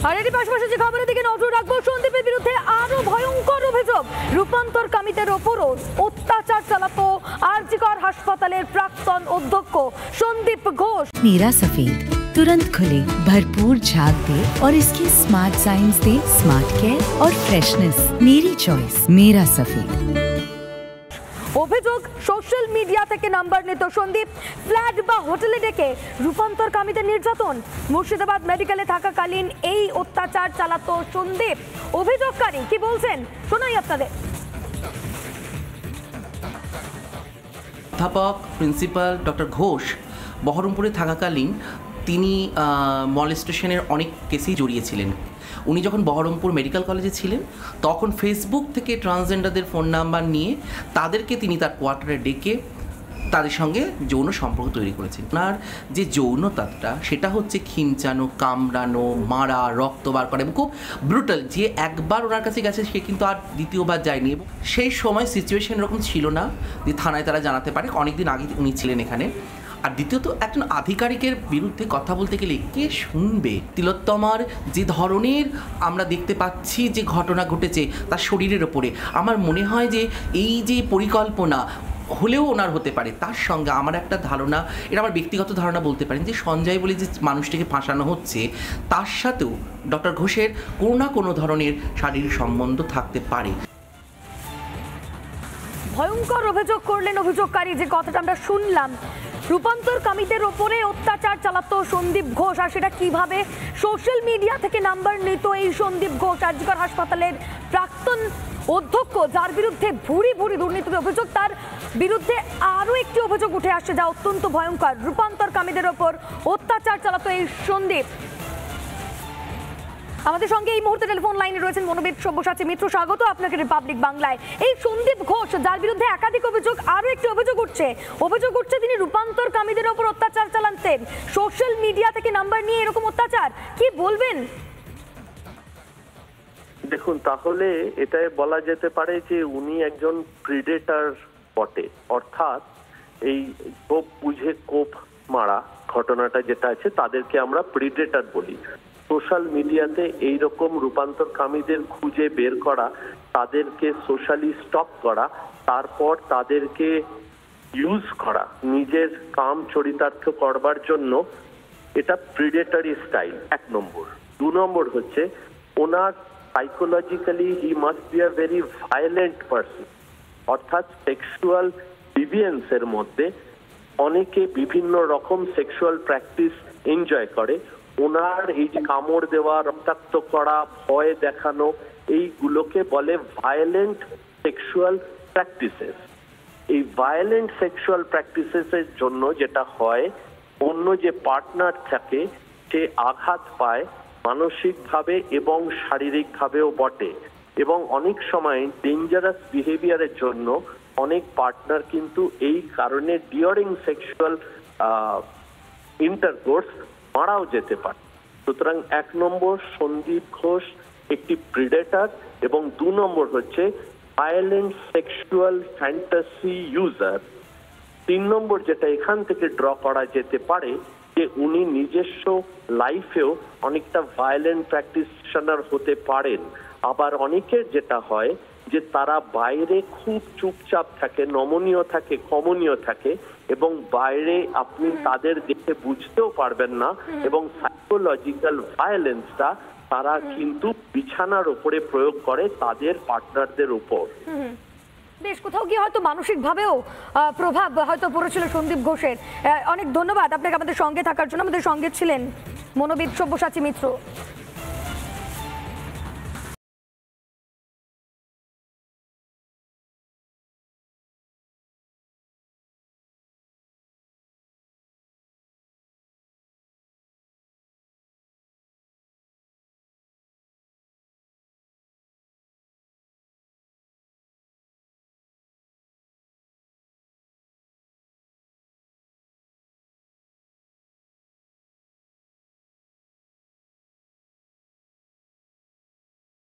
আর এর পাশাপাশি যে খবরের দিকে নজর রাখবো, সন্দীপের বিরুদ্ধে আরো ভয়ঙ্কর অভিযোগ। রূপান্তরকামীদের ওপরও অত্যাচার চালাতো আরজিকর হাসপাতালের প্রাক্তন অধ্যক্ষ সন্দীপ ঘোষ। मीरा सफेद तुरंत खुले, भरपूर झाग दे और इसकी स्मार्ट साइंस दे स्मार्ट केयर और फ्रेशनेस। मेरी चॉइस मेरा सफेद। অভিযোগ, সোশ্যাল মিডিয়া থেকে নাম্বার নিত সন্দীপ, ফ্ল্যাট বা হোটেলে ডেকে রূপান্তরকামীদের নির্যাতন। মুর্শিদাবাদ মেডিকেলে থাকাকালীন এই অত্যাচার চালাতো সন্দীপ। অভিযোগকারী কি বলছেন শোনাই আপনাদের। অধ্যাপক প্রিন্সিপাল ডক্টর ঘোষ বহরমপুরে থাকাকালীন তিনি মলেস্টেশনের অনেক কেসেই জড়িয়েছিলেন। উনি যখন বহরমপুর মেডিকেল কলেজে ছিলেন তখন ফেসবুক থেকে ট্রান্সজেন্ডারদের ফোন নাম্বার নিয়ে তাদেরকে তিনি তার কোয়ার্টারে ডেকে তাদের সঙ্গে যৌন সম্পর্ক তৈরি করেছেন। ওনার যে যৌনতাটা সেটা হচ্ছে খিঞ্চানো, কামড়ানো, মারা, রক্ত বার করা এবং খুব ব্রুটাল। যে একবার ওনার কাছে গেছে সে কিন্তু আর দ্বিতীয়বার যায়নি। এবং সেই সময় সিচুয়েশন এরকম ছিল না যে থানায় তারা জানাতে পারে, অনেকদিন আগে উনি ছিলেন এখানে। আর দ্বিতীয়ত একজন আধিকারিকের বিরুদ্ধে কথা বলতে গেলে কে শুনবে? তিলোত্তমার যে ধরনের আমরা দেখতে পাচ্ছি যে ঘটনা ঘটেছে তার শরীরের ওপরে, আমার মনে হয় যে এই যে পরিকল্পনা হলেও ওনার হতে পারে। তার সঙ্গে আমার একটা ধারণা, এটা আমার ব্যক্তিগত ধারণা বলতে পারেন, যে সঞ্জয় বলে যে মানুষটিকে ফাঁসানো হচ্ছে তার সাথেও ডক্টর ঘোষের কোনো না কোনো ধরনের শারীরিক সম্বন্ধ থাকতে পারে। ভয়ঙ্কর অভিযোগ করলেন অভিযোগকারী, যে কথাটা আমরা শুনলাম। রূপান্তরকামীদের ওপরে অত্যাচার চালাতো সন্দীপ ঘোষ, আর সেটা কিভাবে? সোশ্যাল মিডিয়া থেকে নাম্বার নিত এই সন্দীপ ঘোষ, আরজিকর হাসপাতালের প্রাক্তন অধ্যক্ষ, যার বিরুদ্ধে ভুরি ভুরি দুর্নীতির অভিযোগ। তার বিরুদ্ধে আরও একটি অভিযোগ উঠে আসছে যা অত্যন্ত ভয়ঙ্কর। রূপান্তরকামীদের ওপর অত্যাচার চালাতো এই সন্দীপ। আমাদের সঙ্গে এই মুহূর্তে টেলিফোন লাইনে রয়েছেন মনোবিদ সব্যসাচী মিত্র। স্বাগত আপনাকে রিপাবলিক বাংলায়। এই সন্দীপ ঘোষ, যার বিরুদ্ধে একাধিক অভিযোগ, আরো একটি অভিযোগ উঠছে তিনি রূপান্তরকামীদের ওপর অত্যাচার চালাতেন, সোশ্যাল মিডিয়া থেকে নাম্বার নিয়ে এরকম অত্যাচার, কি বলবেন? দেখুন, তাহলে এটাই বলা যেতে পারে যে উনি একজন প্রিডেটর বটে, অর্থাৎ এই কোপ বুঝে কোপ মারা ঘটনাটা যেটা আছে তাদেরকে আমরা প্রিডেটর বলি। সোশ্যাল মিডিয়াতে এইরকম রূপান্তরকামীদের খুঁজে বের করা, তাদেরকে সোশ্যালি স্টক করা, তারপর তাদেরকে ইউজ করা নিজের কাম চরিতার্থ করবার জন্য, এটা প্রিডেটরি স্টাইল, 1 নম্বর। 2 নম্বর হচ্ছে ওনার psychologically he must be a very violent person, অর্থাৎ সেক্সুয়াল ডিভিয়েন্সের মধ্যে অনেকে বিভিন্ন রকম সেক্সুয়াল প্র্যাকটিস এনজয় করে। ওনার এই যে কামড় দেওয়া, রক্তাক্ত করা, ভয় দেখানো, এইগুলোকে বলে ভায়োলেন্ট সেক্সুয়াল প্র্যাকটিসেস। এই ভায়োলেন্ট সেক্সুয়াল প্র্যাকটিসেসের জন্য যেটা হয়, অন্য যে পার্টনার থাকে সে আঘাত পায় মানসিকভাবে এবং শারীরিকভাবেও বটে। এবং অনেক সময় ডেঞ্জারাস বিহেভিয়ারের জন্য অনেক পার্টনার কিন্তু এই কারণে ডিউরিং সেক্সুয়াল ইন্টারকোর্স মারাও যেতে পারে। সুতরাং 1 নম্বর সন্দীপ ঘোষ একটি প্রিডেটর, এবং 2 নম্বর হচ্ছে ভায়োলেন্ট সেক্সুয়াল ফ্যান্টাসি ইউজার। 3 নম্বর যেটা এখান থেকে ড্র করা যেতে পারে, যে উনি নিজস্ব লাইফেও অনেকটা ভায়োলেন্ট প্র্যাকটিশনার হতে পারেন। আবার অনেকের যেটা হয় যে তারা বাইরে খুব চুপচাপ থাকে, নমনীয় থাকে, কমনীয় থাকে, এবং বাইরে আপনি তাদের দেখে বুঝতেও পারবেন না, এবং সাইকোলজিক্যাল ভায়োলেন্সটা তারা কিন্তু বিছানার উপরে প্রয়োগ করে তাদের পার্টনারদের উপর। বেশ, কোথাও গিয়ে হয়তো মানসিকভাবেও প্রভাব হয়তো পড়েছিল সন্দীপ ঘোষের। অনেক ধন্যবাদ আপনাকে আমাদের সঙ্গে থাকার জন্য। আমাদের সঙ্গে ছিলেন মনোবিদ সব্যসাচী মিত্র।